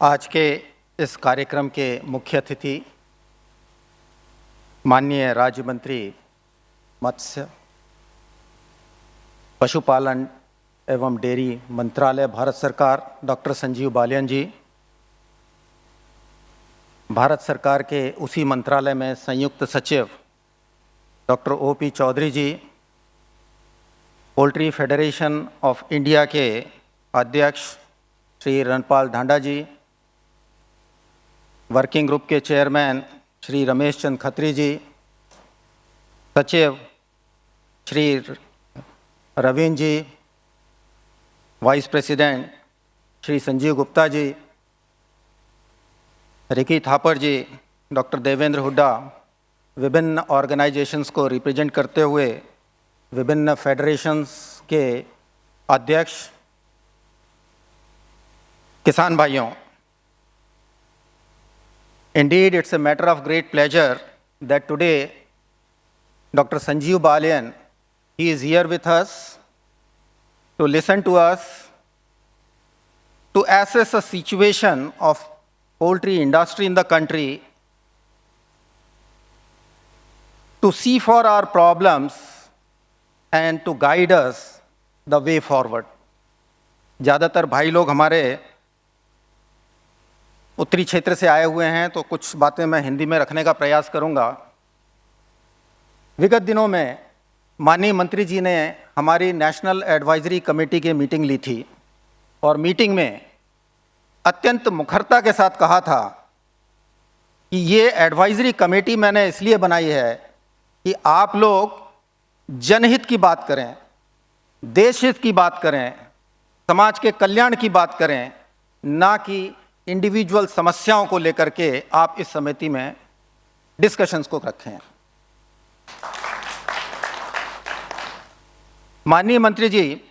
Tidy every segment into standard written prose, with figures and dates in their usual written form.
आज के इस कार्यक्रम के मुख्य अतिथि माननीय राज्य मंत्री मत्स्य, पशुपालन एवं डेयरी मंत्रालय, भारत सरकार, डॉक्टर संजीव बालियान जी, भारत सरकार के उसी मंत्रालय में संयुक्त सचिव doctor OP Chaudhary ji, poultry federation of India के अध्यक्ष श्री रणपाल ढांडा जी, वर्किंग ग्रुप के चेयरमैन श्री रमेश चंद खत्री जी, सचिव Shri Raveen ji, vice president Shri Sanjeev Gupta ji, Ricky Thapar ji, doctor Devendra Hooda, विभिन्न ऑर्गेनाइजेशंस को रिप्रेजेंट करते हुए विभिन्न फेडरेशंस के अध्यक्ष, किसान भाइयों, indeed it's a matter of great pleasure that today Dr. Sanjeev Balian, he is here with us to listen to us, to assess a situation of poultry industry in the country, to see for our problems and to guide us the way forward. ज़्यादातर भाई लोग हमारे उत्तरी क्षेत्र से आए हुए हैं, तो कुछ बातें मैं हिंदी में रखने का प्रयास करूंगा। विगत दिनों में माननीय मंत्री जी ने हमारी नेशनल एडवाइजरी कमेटी की मीटिंग ली थी और मीटिंग में अत्यंत मुखरता के साथ कहा था कि ये एडवाइजरी कमेटी मैंने इसलिए बनाई है कि आप लोग जनहित की बात करें, देश हित की बात करें, समाज के कल्याण की बात करें, ना कि इंडिविजुअल समस्याओं को लेकर के आप इस समिति में डिस्कशंस को रखें। माननीय मंत्री जी,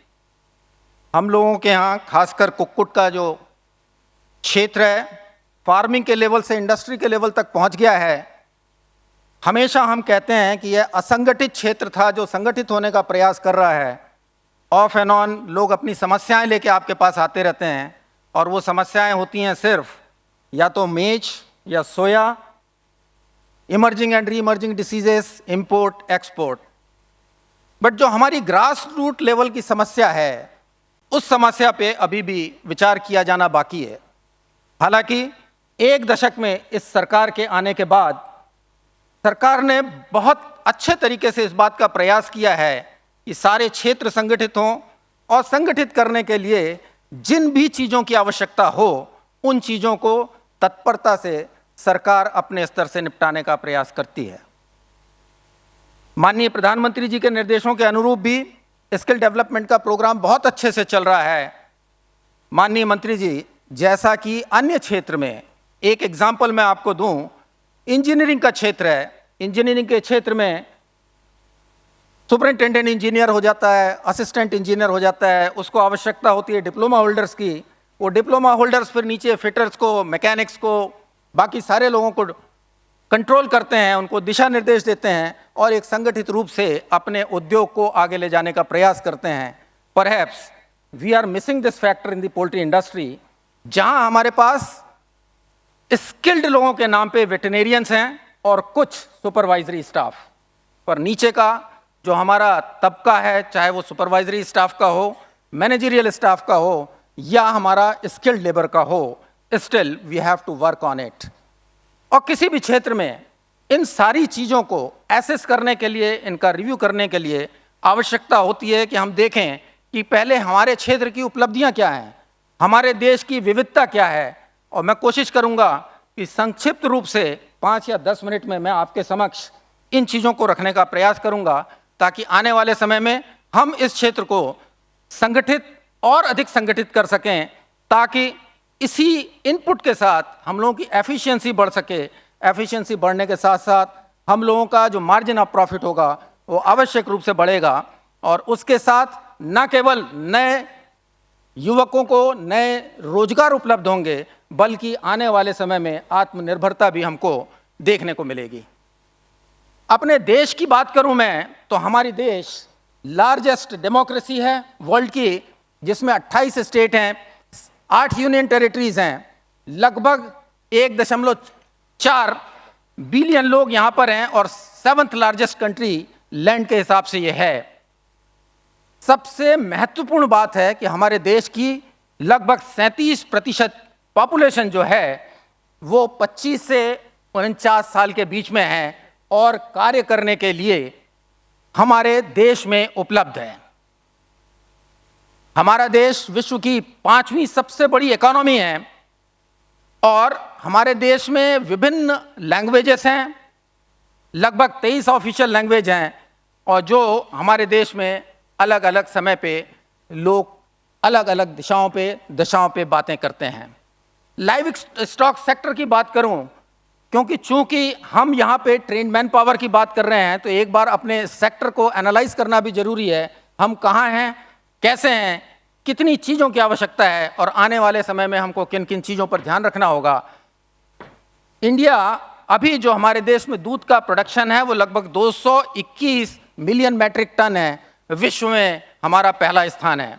हम लोगों के यहाँ खासकर कुक्कुट का जो क्षेत्र है, फार्मिंग के लेवल से इंडस्ट्री के लेवल तक पहुंच गया है। हमेशा हम कहते हैं कि यह असंगठित क्षेत्र था जो संगठित होने का प्रयास कर रहा है। ऑफ एंड ऑन लोग अपनी समस्याएं लेके आपके पास आते रहते हैं और वो समस्याएं होती हैं सिर्फ या तो मेज या सोया, emerging and re emerging diseases, import export. But जो हमारी ग्रास रूट लेवल की समस्या है, उस समस्या पे अभी भी विचार किया जाना बाकी है। हालांकि एक दशक में इस सरकार के आने के बाद सरकार ने बहुत अच्छे तरीके से इस बात का प्रयास किया है कि सारे क्षेत्र संगठित हों और संगठित करने के लिए जिन भी चीज़ों की आवश्यकता हो, उन चीज़ों को तत्परता से सरकार अपने स्तर से निपटाने का प्रयास करती है। माननीय प्रधानमंत्री जी के निर्देशों के अनुरूप भी स्किल डेवलपमेंट का प्रोग्राम बहुत अच्छे से चल रहा है। माननीय मंत्री जी, जैसा कि अन्य क्षेत्र में, एक एग्जाम्पल मैं आपको दूं, इंजीनियरिंग का क्षेत्र है। इंजीनियरिंग के क्षेत्र में सुपरिंटेंडेंट इंजीनियर हो जाता है, असिस्टेंट इंजीनियर हो जाता है, उसको आवश्यकता होती है डिप्लोमा होल्डर्स की। वो डिप्लोमा होल्डर्स फिर नीचे फिटर्स को, मैकेनिक्स को, बाकी सारे लोगों को कंट्रोल करते हैं, उनको दिशा निर्देश देते हैं और एक संगठित रूप से अपने उद्योग को आगे ले जाने का प्रयास करते हैं। Perhaps we are missing this factor in the poultry industry, जहां हमारे पास स्किल्ड लोगों के नाम पे वेटरनेरियंस हैं और कुछ सुपरवाइजरी स्टाफ, पर नीचे का जो हमारा तबका है, चाहे वो सुपरवाइजरी स्टाफ का हो, मैनेजरियल स्टाफ का हो या हमारा स्किल्ड लेबर का हो, still we have to work on it. और किसी भी क्षेत्र में इन सारी चीज़ों को एसेस करने के लिए, इनका रिव्यू करने के लिए आवश्यकता होती है कि हम देखें कि पहले हमारे क्षेत्र की उपलब्धियां क्या हैं, हमारे देश की विविधता क्या है। और मैं कोशिश करूंगा कि संक्षिप्त रूप से 5 या 10 मिनट में मैं आपके समक्ष इन चीज़ों को रखने का प्रयास करूंगा, ताकि आने वाले समय में हम इस क्षेत्र को संगठित और अधिक संगठित कर सकें, ताकि इसी इनपुट के साथ हम लोगों की एफिशिएंसी बढ़ सके। एफिशिएंसी बढ़ने के साथ साथ हम लोगों का जो मार्जिन ऑफ प्रॉफिट होगा वो आवश्यक रूप से बढ़ेगा और उसके साथ न केवल नए युवकों को नए रोजगार उपलब्ध होंगे, बल्कि आने वाले समय में आत्मनिर्भरता भी हमको देखने को मिलेगी। अपने देश की बात करूं मैं, तो हमारी देश लार्जेस्ट डेमोक्रेसी है वर्ल्ड की, जिसमें 28 स्टेट हैं, 8 यूनियन टेरिटरीज हैं, लगभग 1.4 बिलियन लोग यहां पर हैं और 7th लार्जेस्ट कंट्री लैंड के हिसाब से यह है। सबसे महत्वपूर्ण बात है कि हमारे देश की लगभग 37% पॉपुलेशन जो है वो 25 से 49 साल के बीच में है और कार्य करने के लिए हमारे देश में उपलब्ध है। हमारा देश विश्व की 5वीं सबसे बड़ी इकोनॉमी है और हमारे देश में विभिन्न लैंग्वेजेस हैं, लगभग 23 ऑफिशियल लैंग्वेज हैं और जो हमारे देश में अलग अलग समय पे लोग अलग अलग दिशाओं पे बातें करते हैं। लाइव स्टॉक सेक्टर की बात करूं, क्योंकि चूंकि हम यहाँ पे ट्रेंड मैन पावर की बात कर रहे हैं तो एक बार अपने सेक्टर को एनालाइज करना भी जरूरी है। हम कहाँ हैं, कैसे हैं, कितनी चीज़ों की आवश्यकता है और आने वाले समय में हमको किन किन चीज़ों पर ध्यान रखना होगा। इंडिया अभी जो हमारे देश में दूध का प्रोडक्शन है वो लगभग 221 मिलियन मैट्रिक टन है, विश्व में हमारा पहला स्थान है।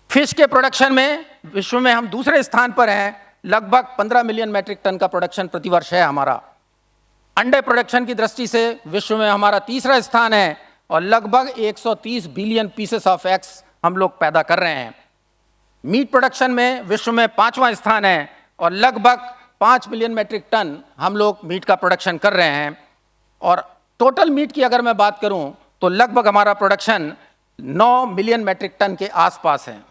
फिश के प्रोडक्शन में विश्व में हम दूसरे स्थान पर हैं, लगभग 15 मिलियन मैट्रिक टन का प्रोडक्शन प्रतिवर्ष है हमारा। अंडे प्रोडक्शन की दृष्टि से विश्व में हमारा तीसरा स्थान है और लगभग 130 बिलियन पीसेस ऑफ एग्स हम लोग पैदा कर रहे हैं। मीट प्रोडक्शन में विश्व में 5वां स्थान है और लगभग 5 मिलियन मैट्रिक टन हम लोग मीट का प्रोडक्शन कर रहे हैं। और टोटल मीट की अगर मैं बात करूं तो लगभग हमारा प्रोडक्शन 9 मिलियन मैट्रिक टन के आसपास है।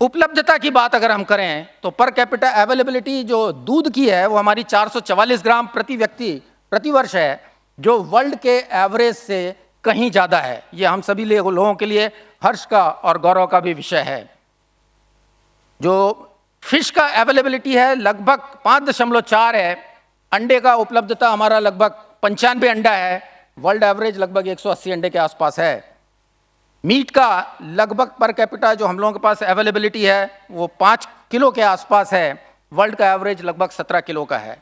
उपलब्धता की बात अगर हम करें तो पर कैपिटा अवेलेबिलिटी जो दूध की है वो हमारी 444 ग्राम प्रति व्यक्ति प्रति वर्ष है, जो वर्ल्ड के एवरेज से कहीं ज़्यादा है। ये हम सभी लोगों के लिए हर्ष का और गौरव का भी विषय है। जो फिश का अवेलेबिलिटी है लगभग 5.4 है। अंडे का उपलब्धता हमारा लगभग 95 अंडा है, वर्ल्ड एवरेज लगभग 180 अंडे के आसपास है। मीट का लगभग पर कैपिटा जो हम लोगों के पास अवेलेबिलिटी है वो 5 किलो के आसपास है, वर्ल्ड का एवरेज लगभग 17 किलो का है।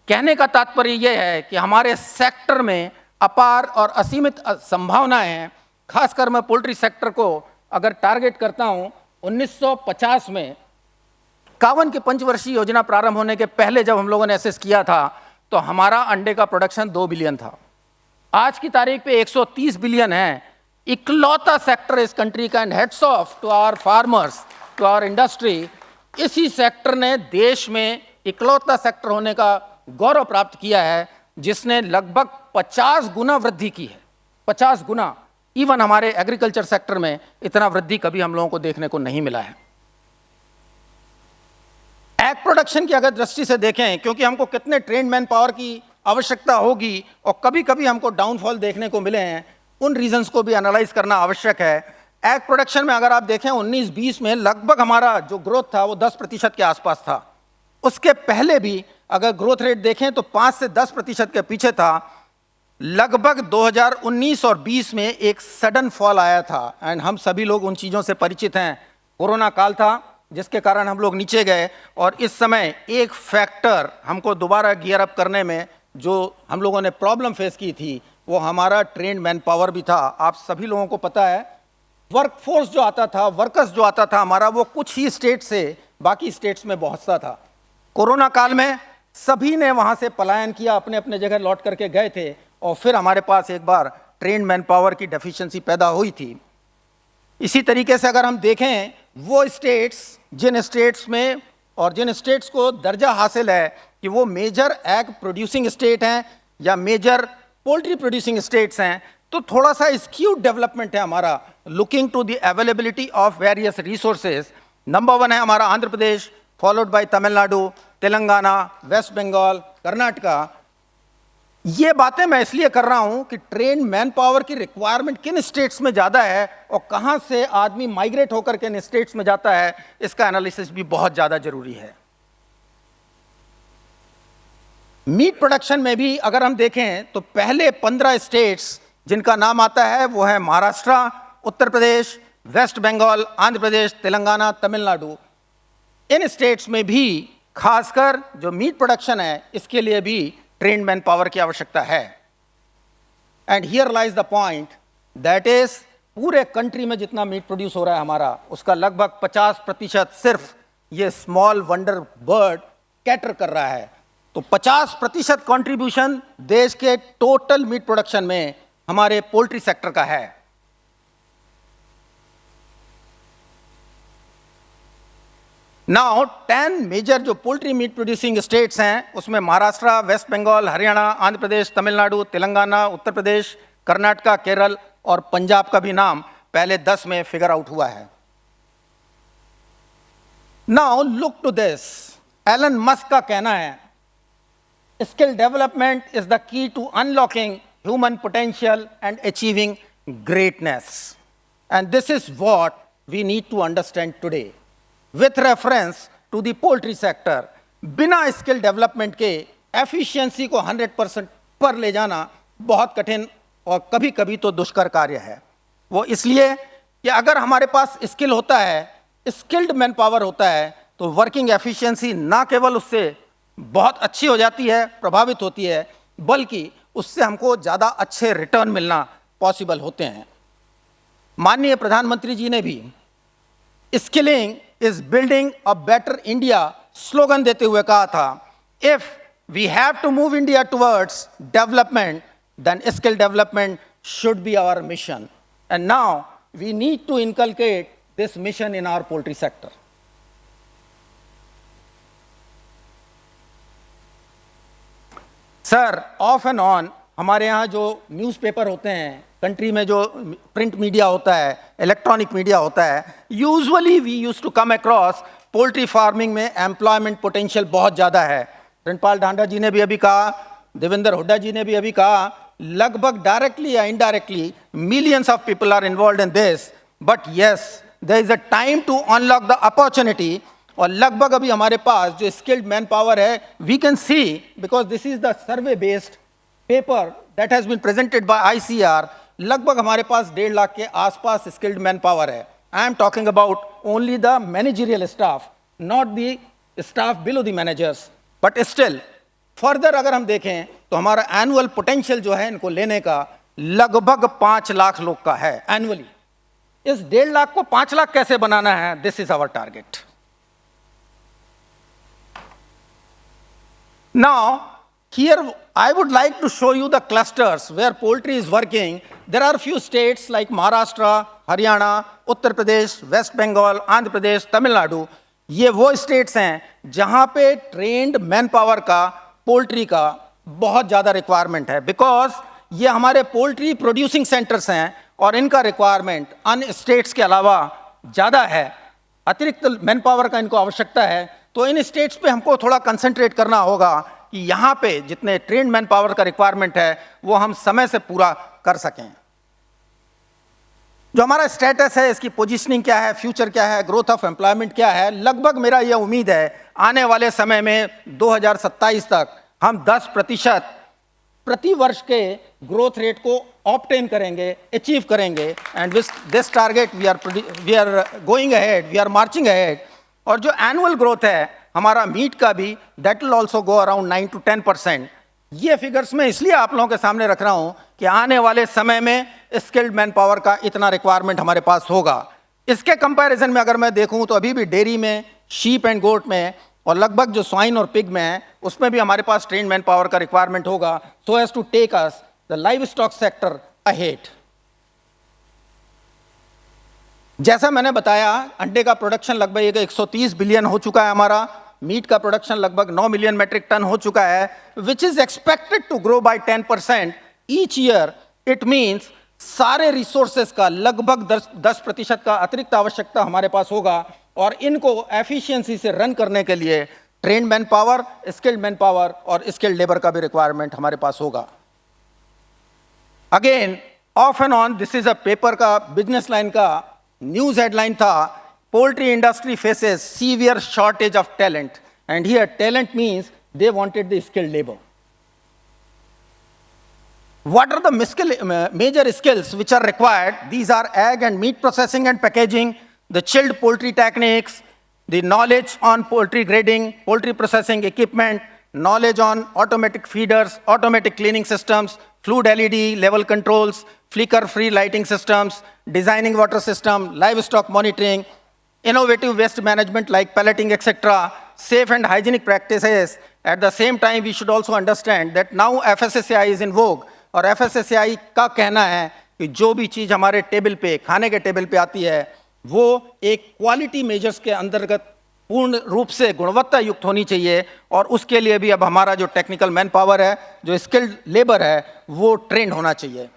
कहने का तात्पर्य यह है कि हमारे सेक्टर में अपार और असीमित संभावनाएं हैं। खासकर मैं पोल्ट्री सेक्टर को अगर टारगेट करता हूं, 1950 में 51 की पंचवर्षीय योजना प्रारंभ होने के पहले जब हम लोगों ने एसेस किया था तो हमारा अंडे का प्रोडक्शन 2 बिलियन था। आज की तारीख पे 130 बिलियन है। इकलौता सेक्टर इस कंट्री का, and heads of to our farmers, to our industry, इसी सेक्टर ने देश में इकलौता सेक्टर होने का गौरव प्राप्त किया है जिसने लगभग 50 गुना वृद्धि की है। 50 गुना। इवन हमारे एग्रीकल्चर सेक्टर में इतना वृद्धि कभी हम लोगों को देखने को नहीं मिला है। एग प्रोडक्शन की अगर दृष्टि से देखें, क्योंकि हमको कितने ट्रेंड मैन पावर की आवश्यकता होगी और कभी कभी हमको डाउनफॉल देखने को मिले हैं, उन रीजंस को भी एनालाइज करना आवश्यक है। एग प्रोडक्शन में अगर आप देखें 19-20 में लगभग हमारा जो ग्रोथ था वो 10% के आसपास था। उसके पहले भी अगर ग्रोथ रेट देखें तो 5 से 10% के पीछे था। लगभग 2019 और 20 में एक सडन फॉल आया था एंड हम सभी लोग उन चीज़ों से परिचित हैं। कोरोना काल था जिसके कारण हम लोग नीचे गए और इस समय एक फैक्टर हमको दोबारा गियर अप करने में जो हम लोगों ने प्रॉब्लम फेस की थी वो हमारा ट्रेंड मैन पावर भी था। आप सभी लोगों को पता है वर्कफोर्स जो आता था, वर्कर्स जो आता था हमारा, वो कुछ ही स्टेट से बाकी स्टेट्स में पहुंचता था। कोरोना काल में सभी ने वहां से पलायन किया, अपने अपने जगह लौट करके गए थे और फिर हमारे पास एक बार ट्रेंड मैन पावर की डेफिशिएंसी पैदा हुई थी। इसी तरीके से अगर हम देखें वो स्टेट्स जिन स्टेट्स में और जिन स्टेट्स को दर्जा हासिल है कि वो मेजर एग प्रोड्यूसिंग स्टेट हैं या मेजर पोल्ट्री प्रोड्यूसिंग स्टेट्स हैं, तो थोड़ा सा स्क्यूड डेवलपमेंट है हमारा looking to the availability of various resources. Number 1 है हमारा Andhra Pradesh, followed by Tamil Nadu, Telangana, waste Bengal, Karnataka. ये बातें मैं इसलिए कर रहा हूं कि ट्रेन मैन पावर की रिक्वायरमेंट किन स्टेट्स में ज़्यादा है और कहां से आदमी माइग्रेट होकर किन स्टेट्स में जाता है, इसका एनालिसिस भी बहुत ज़्यादा जरूरी है। मीट प्रोडक्शन में भी अगर हम देखें तो पहले 15 स्टेट्स जिनका नाम आता है वो है महाराष्ट्र, उत्तर प्रदेश, वेस्ट बंगाल, आंध्र प्रदेश, तेलंगाना, तमिलनाडु। इन स्टेट्स में भी खासकर जो मीट प्रोडक्शन है इसके लिए भी ट्रेंड मैन पावर की आवश्यकता है। And here lies the point, that is पूरे कंट्री में जितना मीट प्रोड्यूस हो रहा है हमारा उसका लगभग 50% सिर्फ ये स्मॉल वंडर बर्ड कैटर कर रहा है। तो 50% कंट्रीब्यूशन देश के टोटल मीट प्रोडक्शन में हमारे पोल्ट्री सेक्टर का है। नाउ 10 मेजर जो पोल्ट्री मीट प्रोड्यूसिंग स्टेट्स हैं, उसमें महाराष्ट्र, वेस्ट बंगाल, हरियाणा, आंध्र प्रदेश, तमिलनाडु, तेलंगाना, उत्तर प्रदेश, कर्नाटका, केरल और पंजाब का भी नाम पहले 10 में फिगर आउट हुआ है। Now look to this, Elon Musk का कहना है skill development is the key to unlocking human potential and achieving greatness, and this is what we need to understand today with reference to the poultry sector. बिना skill development के efficiency को 100% पर ले जाना बहुत कठिन और कभी कभी तो दुष्कर कार्य है। वो इसलिए कि अगर हमारे पास स्किल होता है, स्किल्ड मैन पावर होता है, तो वर्किंग एफिशिएंसी ना केवल उससे बहुत अच्छी हो जाती है, प्रभावित होती है, बल्कि उससे हमको ज़्यादा अच्छे रिटर्न मिलना पॉसिबल होते हैं। माननीय प्रधानमंत्री जी ने भी skilling is building a better India slogan देते हुए कहा था, if we have to move India towards development then skill development should be our mission, and now we need to inculcate this mission in our poultry sector. Sir, off and on हमारे यहाँ जो newspaper होते हैं, country में जो print media होता है, electronic media होता है, usually we use to come across poultry farming में एम्प्लॉयमेंट पोटेंशियल बहुत ज़्यादा है। प्रिंटपाल ढांडा जी ने भी अभी कहा, देवेंद्र हुड्डा जी ने भी अभी कहा, लगभग डायरेक्टली या indirectly millions of people are involve in this, but yes there is a time to unlock the opportunity. और लगभग अभी हमारे पास जो स्किल्ड मैन पावर है, we can see, because this is the survey based paper that has been presented by ICR, लगभग हमारे पास 1.5 लाख के आसपास स्किल्ड मैन पावर है। I am talking about only the managerial staff, not the staff below the managers, but still further अगर हम देखें तो हमारा एनुअल पोटेंशियल जो है इनको लेने का लगभग 5 लाख लोग का है एनुअली। इस 1.5 लाख को 5 लाख कैसे बनाना है, this is our target. Now, here I would like to show you the clusters where poultry is working. There are few states like Maharashtra, Haryana, Uttar Pradesh, West Bengal, Andhra Pradesh, Tamil Nadu. ये वो states हैं जहाँ पे trained manpower का, poultry का बहुत ज़्यादा requirement है, because ये हमारे poultry producing centers हैं और इनका requirement अन्य states के अलावा ज़्यादा है, अतिरिक्त manpower का इनको आवश्यकता है। तो इन स्टेट्स पे हमको थोड़ा कंसंट्रेट करना होगा कि यहाँ पे जितने ट्रेन मैन पावर का रिक्वायरमेंट है वो हम समय से पूरा कर सकें। जो हमारा स्टेटस है, इसकी पोजीशनिंग क्या है, फ्यूचर क्या है, ग्रोथ ऑफ एम्प्लॉयमेंट क्या है, लगभग मेरा यह उम्मीद है आने वाले समय में 2027 तक हम 10% प्रति वर्ष के ग्रोथ रेट को ऑब्टेन करेंगे, अचीव करेंगे, and this target we are going ahead, we are marching ahead. और जो एनुअल ग्रोथ है हमारा मीट का भी, that will also go around 9 to 10%। ये फिगर्स मैं इसलिए आप लोगों के सामने रख रहा हूं कि आने वाले समय में स्किल्ड मैन पावर का इतना रिक्वायरमेंट हमारे पास होगा। इसके कंपैरिजन में अगर मैं देखूं तो अभी भी डेयरी में, शीप एंड गोट में और लगभग जो स्वाइन और पिग में है उसमें भी हमारे पास ट्रेन मैन पावर का रिक्वायरमेंट होगा, so as to take us the livestock sector ahead. जैसा मैंने बताया, अंडे का प्रोडक्शन लगभग 130 बिलियन हो चुका है हमारा, मीट का प्रोडक्शन लगभग 9 मिलियन मेट्रिक टन हो चुका है, which is expected to grow by 10% each year. It means सारे रिसोर्सेज का लगभग 10% का अतिरिक्त आवश्यकता हमारे पास होगा, और इनको एफिशिएंसी से रन करने के लिए train man power, skilled man power और स्किल्ड लेबर का भी रिक्वायरमेंट हमारे पास होगा। Again of and on, this is a paper का बिजनेस लाइन का न्यूज हेडलाइन था, poultry industry faces severe shortage of talent, and here talent means they wanted the skilled labour. What are the major skills which are required? These are egg and meat processing and packaging, the chilled poultry techniques, the knowledge on poultry grading, poultry processing equipment, knowledge on automatic feeders, automatic cleaning systems, fluid LED, level controls, flicker-free lighting systems, designing water system, livestock monitoring, innovative waste management like pelleting, etc., safe and hygienic practices. At the same time, we should also understand that now FSSAI is in vogue, और FSSAI का कहना है कि जो भी चीज़ हमारे table पे, खाने के टेबल पे आती है, वो एक क्वालिटी मेजर्स के अंतर्गत पूर्ण रूप से गुणवत्ता युक्त होनी चाहिए, और उसके लिए भी अब हमारा जो टेक्निकल मैन पावर है, जो स्किल्ड लेबर है, वो ट्रेंड होना चाहिए।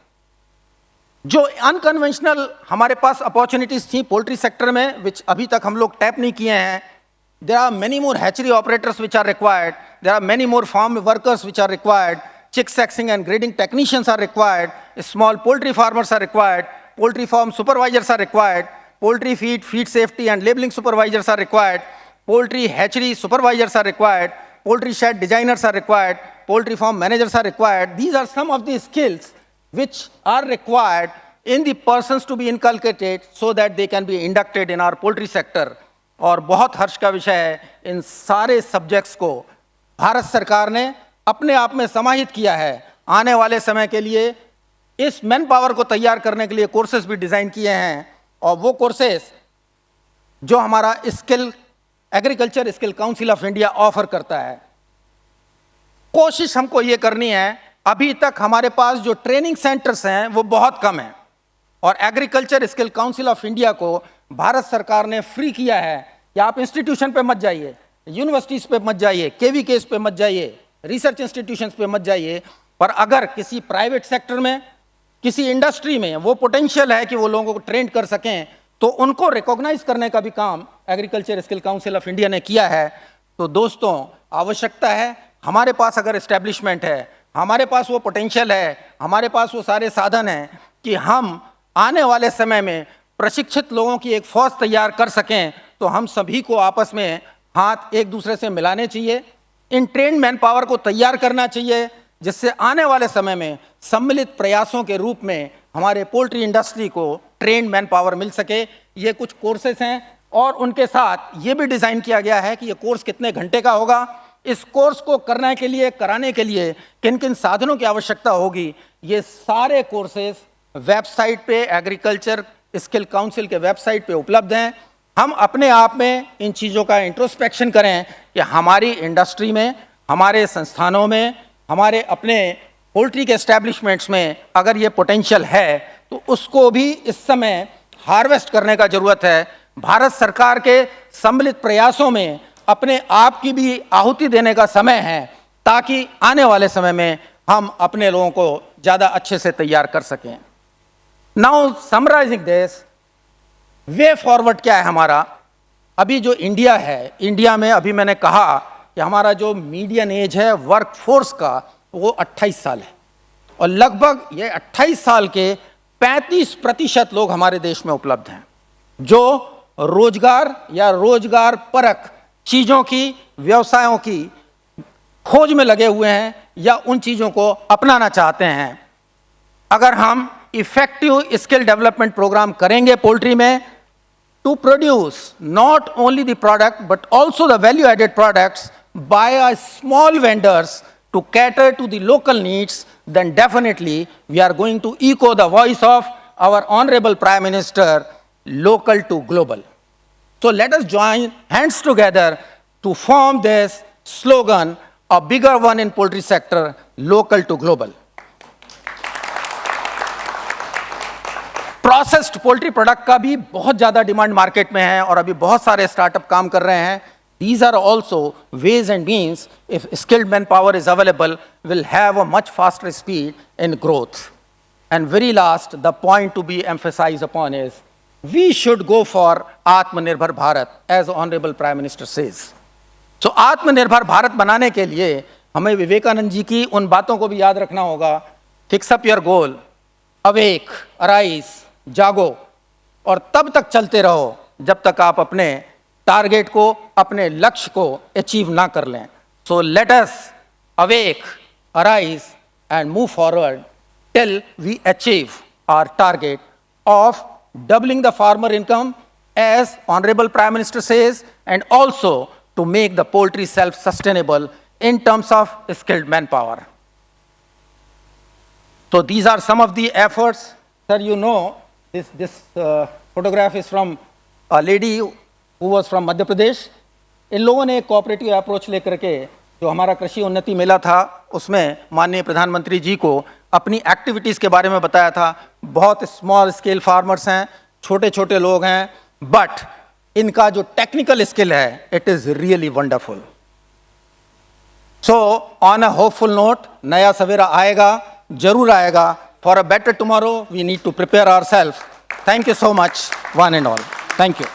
जो अनकन्वेंशनल हमारे पास अपॉर्चुनिटीज थी पोल्ट्री सेक्टर में, विच अभी तक हम लोग टैप नहीं किए हैं, there are many more hatchery operators which are required, there are many more farm workers which are required, chick sexing and grading technicians are required, small poultry farmers are required, poultry farm supervisors are required, poultry feed, feed safety and labeling supervisors are required, poultry hatchery supervisors are required, poultry shed designers are required, poultry farm managers are required. These are some of the skills which are required in the persons to be inculcated so that they can be inducted in our poultry sector. और बहुत हर्ष का विषय है, इन सारे subjects को भारत सरकार ने अपने आप में समाहित किया है। आने वाले समय के लिए इस मैन पावर को तैयार करने के लिए कोर्सेज भी डिज़ाइन किए हैं, और वो कोर्सेज जो हमारा agriculture skill council of India offer करता है। कोशिश हमको ये करनी है, अभी तक हमारे पास जो ट्रेनिंग सेंटर्स हैं वो बहुत कम हैं, और agriculture skill council of India को भारत सरकार ने फ्री किया है कि आप इंस्टीट्यूशन पे मत जाइए, यूनिवर्सिटीज़ पे मत जाइए, केवीकेस पे मत जाइए, रिसर्च इंस्टीट्यूशंस पे मत जाइए, पर अगर किसी प्राइवेट सेक्टर में, किसी इंडस्ट्री में वो पोटेंशियल है कि वो लोगों को ट्रेन कर सकें, तो उनको रिकॉग्नाइज करने का भी काम agriculture skill council of India ने किया है। तो दोस्तों, आवश्यकता है, हमारे पास अगर एस्टेब्लिशमेंट है, हमारे पास वो पोटेंशियल है, हमारे पास वो सारे साधन हैं कि हम आने वाले समय में प्रशिक्षित लोगों की एक फौज तैयार कर सकें, तो हम सभी को आपस में हाथ एक दूसरे से मिलाने चाहिए, इन ट्रेंड मैन पावर को तैयार करना चाहिए, जिससे आने वाले समय में सम्मिलित प्रयासों के रूप में हमारे पोल्ट्री इंडस्ट्री को ट्रेंड मैन पावर मिल सके। ये कुछ कोर्सेज हैं, और उनके साथ ये भी डिज़ाइन किया गया है कि ये कोर्स कितने घंटे का होगा, इस कोर्स को करने के लिए, कराने के लिए किन किन साधनों की आवश्यकता होगी। ये सारे कोर्सेज वेबसाइट पे, एग्रीकल्चर स्किल काउंसिल के वेबसाइट पे उपलब्ध हैं। हम अपने आप में इन चीज़ों का इंट्रोस्पेक्शन करें कि हमारी इंडस्ट्री में, हमारे संस्थानों में, हमारे अपने पोल्ट्री के एस्टैब्लिशमेंट्स में अगर ये पोटेंशियल है, तो उसको भी इस समय हार्वेस्ट करने का ज़रूरत है। भारत सरकार के सम्मिलित प्रयासों में अपने आप की भी आहुति देने का समय है, ताकि आने वाले समय में हम अपने लोगों को ज़्यादा अच्छे से तैयार कर सकें। Now summarising this, way forward क्या है हमारा। अभी जो इंडिया है, इंडिया में अभी मैंने कहा कि हमारा जो मीडियन एज है वर्क फोर्स का, वो 28 साल है, और लगभग ये 28 साल के 35% लोग हमारे देश में उपलब्ध हैं, जो रोजगार या रोजगार परक चीज़ों की, व्यवसायों की खोज में लगे हुए हैं या उन चीज़ों को अपनाना चाहते हैं। अगर हम इफेक्टिव स्किल डेवलपमेंट प्रोग्राम करेंगे पोल्ट्री में, to produce not only the product but also the value added products by a small vendors to cater to the local needs, then definitely we are going to echo the voice of our honorable Prime Minister, local to global. So let us join hands together to form this slogan, a bigger one in poultry sector, local to global. Processed poultry product का भी बहुत ज़्यादा demand market में है, और अभी बहुत सारे स्टार्टअप काम कर रहे हैं। These are also ways and means, if skilled manpower is available, will have a much faster speed in growth. And very last, the point to be emphasized upon is, we should go for Atmanirbhar Bharat, as Honorable Prime Minister says. So आत्मनिर्भर भारत बनाने के लिए हमें विवेकानंद जी की उन बातों को भी याद रखना होगा। Fix up your goal, awake, arise, जागो, और तब तक चलते रहो जब तक आप अपने टारगेट को, अपने लक्ष्य को अचीव ना कर लें। So let us awake, arise and move forward till we achieve our target of doubling the farmer income, as Honorable Prime Minister says, and also to make the poultry self-sustainable in terms of skilled manpower. So these are some of the efforts. Sir, you know, this photograph is from a lady who was from Madhya Pradesh. इन लोगों ने एक cooperative approach लेकर के जो हमारा कृषि उन्नति मेला था उसमें माननीय प्रधानमंत्री जी को अपनी एक्टिविटीज़ के बारे में बताया था। बहुत स्मॉल स्केल फार्मर्स हैं, छोटे छोटे लोग हैं, बट इनका जो टेक्निकल स्किल है it is really wonderful. So on a hopeful note, नया सवेरा आएगा, जरूर आएगा। For a better tomorrow we need to prepare ourself. Thank you so much one and all. Thank you.